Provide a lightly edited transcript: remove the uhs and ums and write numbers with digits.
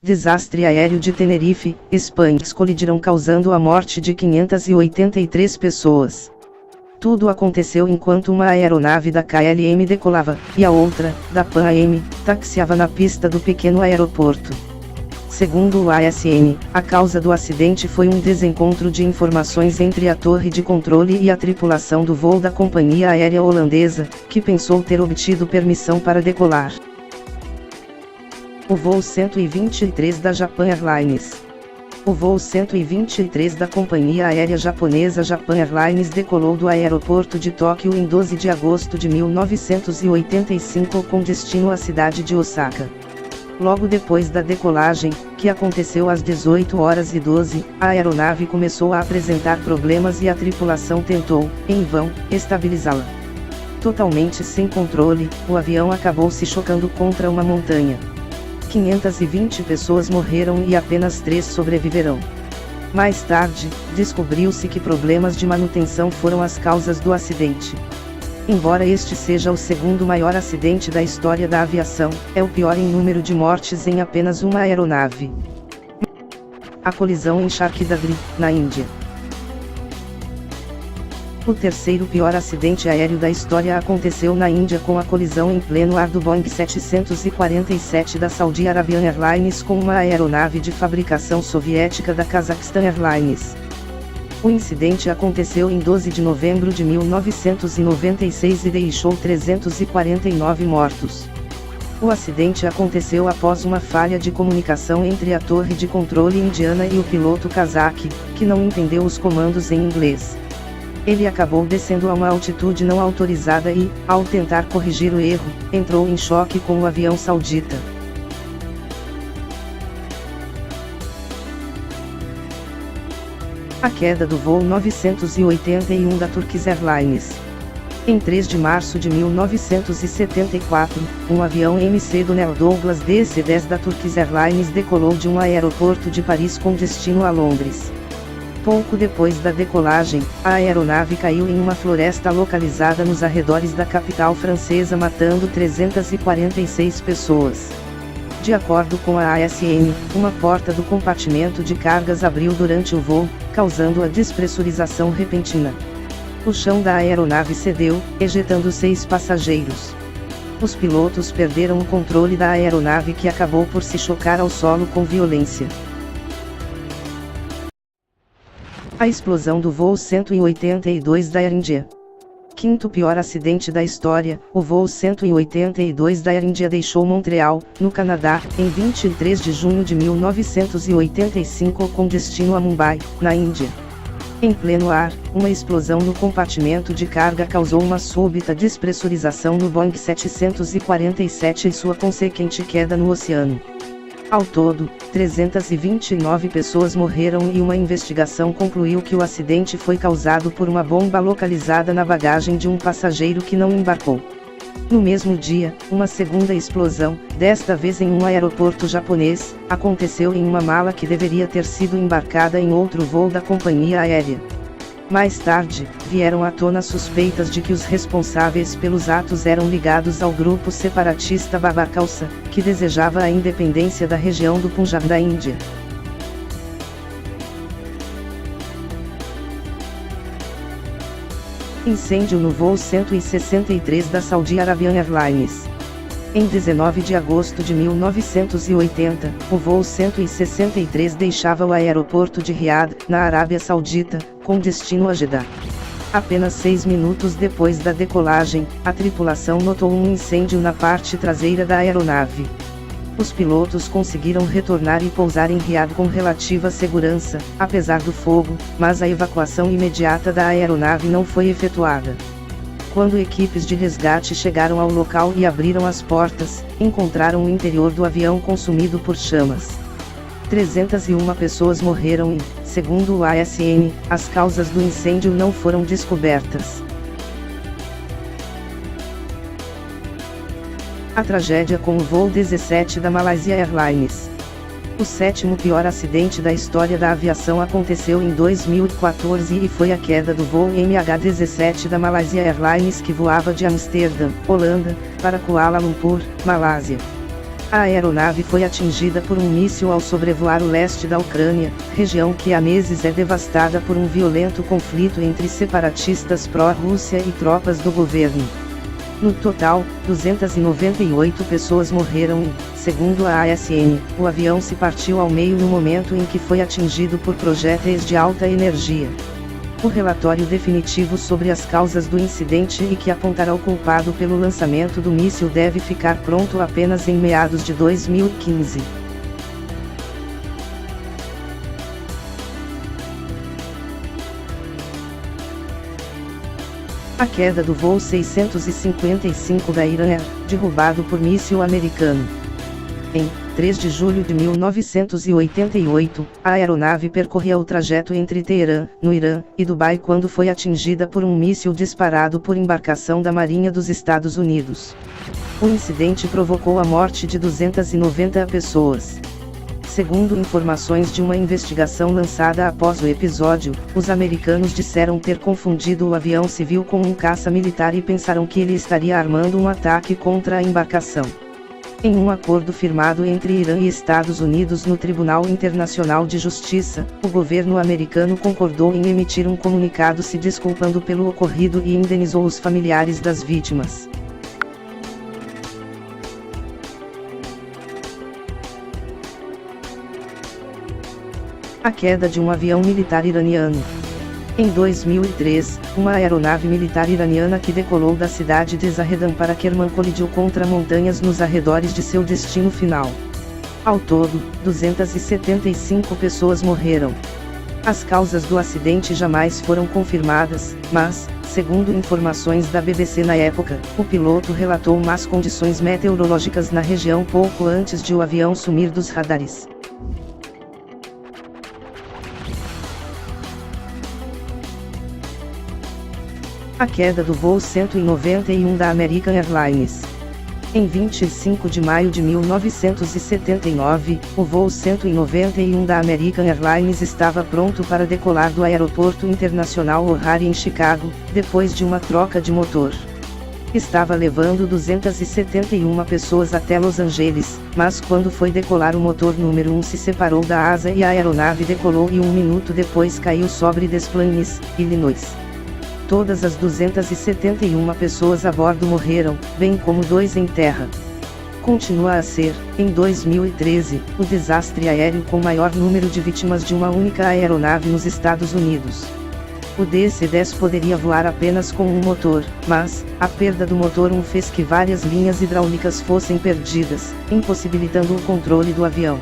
Desastre aéreo de Tenerife, Espanha. Colidiram causando a morte de 583 pessoas. Tudo aconteceu enquanto uma aeronave da KLM decolava, e a outra, da Pan AM, taxiava na pista do pequeno aeroporto. Segundo o ASM, a causa do acidente foi um desencontro de informações entre a torre de controle e a tripulação do voo da companhia aérea holandesa, que pensou ter obtido permissão para decolar. O voo 123 da Japan Airlines. O voo 123 da companhia aérea japonesa Japan Airlines decolou do aeroporto de Tóquio em 12 de agosto de 1985 com destino à cidade de Osaka. Logo depois da decolagem, que aconteceu às 18h12, a aeronave começou a apresentar problemas e a tripulação tentou, em vão, estabilizá-la. Totalmente sem controle, o avião acabou se chocando contra uma montanha. 520 pessoas morreram e apenas 3 sobreviverão. Mais tarde, descobriu-se que problemas de manutenção foram as causas do acidente. Embora este seja o segundo maior acidente da história da aviação, é o pior em número de mortes em apenas uma aeronave. A colisão em Sharkadri, na Índia. O terceiro pior acidente aéreo da história aconteceu na Índia com a colisão em pleno ar do Boeing 747 da Saudi Arabian Airlines com uma aeronave de fabricação soviética da Kazakhstan Airlines. O incidente aconteceu em 12 de novembro de 1996 e deixou 349 mortos. O acidente aconteceu após uma falha de comunicação entre a torre de controle indiana e o piloto cazaque, que não entendeu os comandos em inglês. Ele acabou descendo a uma altitude não autorizada e, ao tentar corrigir o erro, entrou em choque com o avião saudita. A queda do voo 981 da Turkish Airlines. Em 3 de março de 1974, um avião McDonnell Douglas DC-10 da Turkish Airlines decolou de um aeroporto de Paris com destino a Londres. Pouco depois da decolagem, a aeronave caiu em uma floresta localizada nos arredores da capital francesa matando 346 pessoas. De acordo com a ASM, uma porta do compartimento de cargas abriu durante o voo, causando a despressurização repentina. O chão da aeronave cedeu, ejetando 6 passageiros. Os pilotos perderam o controle da aeronave que acabou por se chocar ao solo com violência. A explosão do voo 182 da Air India. Quinto pior acidente da história, o voo 182 da Air India deixou Montreal, no Canadá, em 23 de junho de 1985 com destino a Mumbai, na Índia. Em pleno ar, uma explosão no compartimento de carga causou uma súbita despressurização no Boeing 747 e sua consequente queda no oceano. Ao todo, 329 pessoas morreram e uma investigação concluiu que o acidente foi causado por uma bomba localizada na bagagem de um passageiro que não embarcou. No mesmo dia, uma segunda explosão, desta vez em um aeroporto japonês, aconteceu em uma mala que deveria ter sido embarcada em outro voo da companhia aérea. Mais tarde, vieram à tona suspeitas de que os responsáveis pelos atos eram ligados ao grupo separatista Babar Khalsa, que desejava a independência da região do Punjab da Índia. Incêndio no voo 163 da Saudi Arabian Airlines. Em 19 de agosto de 1980, o voo 163 deixava o aeroporto de Riad, na Arábia Saudita, com destino a Jeddah. Apenas 6 minutos depois da decolagem, a tripulação notou um incêndio na parte traseira da aeronave. Os pilotos conseguiram retornar e pousar em Riad com relativa segurança, apesar do fogo, mas a evacuação imediata da aeronave não foi efetuada. Quando equipes de resgate chegaram ao local e abriram as portas, encontraram o interior do avião consumido por chamas. 301 pessoas morreram e, segundo o ASM, as causas do incêndio não foram descobertas. A tragédia com o voo 17 da Malaysia Airlines. O sétimo pior acidente da história da aviação aconteceu em 2014 e foi a queda do voo MH17 da Malaysia Airlines que voava de Amsterdã, Holanda, para Kuala Lumpur, Malásia. A aeronave foi atingida por um míssil ao sobrevoar o leste da Ucrânia, região que há meses é devastada por um violento conflito entre separatistas pró-Rússia e tropas do governo. No total, 298 pessoas morreram e, segundo a ASN, o avião se partiu ao meio no momento em que foi atingido por projéteis de alta energia. O relatório definitivo sobre as causas do incidente e que apontará o culpado pelo lançamento do míssil deve ficar pronto apenas em meados de 2015. A queda do voo 655 da Iran Air, derrubado por míssil americano. Em 3 de julho de 1988, a aeronave percorria o trajeto entre Teherã, no Irã, e Dubai quando foi atingida por um míssil disparado por embarcação da Marinha dos Estados Unidos. O incidente provocou a morte de 290 pessoas. Segundo informações de uma investigação lançada após o episódio, os americanos disseram ter confundido o avião civil com um caça militar e pensaram que ele estaria armando um ataque contra a embarcação. Em um acordo firmado entre Irã e Estados Unidos no Tribunal Internacional de Justiça, o governo americano concordou em emitir um comunicado se desculpando pelo ocorrido e indenizou os familiares das vítimas. A queda de um avião militar iraniano. Em 2003, uma aeronave militar iraniana que decolou da cidade de Zahedan para Kerman colidiu contra montanhas nos arredores de seu destino final. Ao todo, 275 pessoas morreram. As causas do acidente jamais foram confirmadas, mas, segundo informações da BBC na época, o piloto relatou más condições meteorológicas na região pouco antes de o avião sumir dos radares. A queda do voo 191 da American Airlines. Em 25 de maio de 1979, o voo 191 da American Airlines estava pronto para decolar do Aeroporto Internacional O'Hare em Chicago, depois de uma troca de motor. Estava levando 271 pessoas até Los Angeles, mas quando foi decolar o motor número 1 se separou da asa e a aeronave decolou e 1 minuto depois caiu sobre Des Plaines, Illinois. Todas as 271 pessoas a bordo morreram, bem como 2 em terra. Continua a ser, em 2013, o desastre aéreo com maior número de vítimas de uma única aeronave nos Estados Unidos. O DC-10 poderia voar apenas com um motor, mas, a perda do motor 1 fez que várias linhas hidráulicas fossem perdidas, impossibilitando o controle do avião.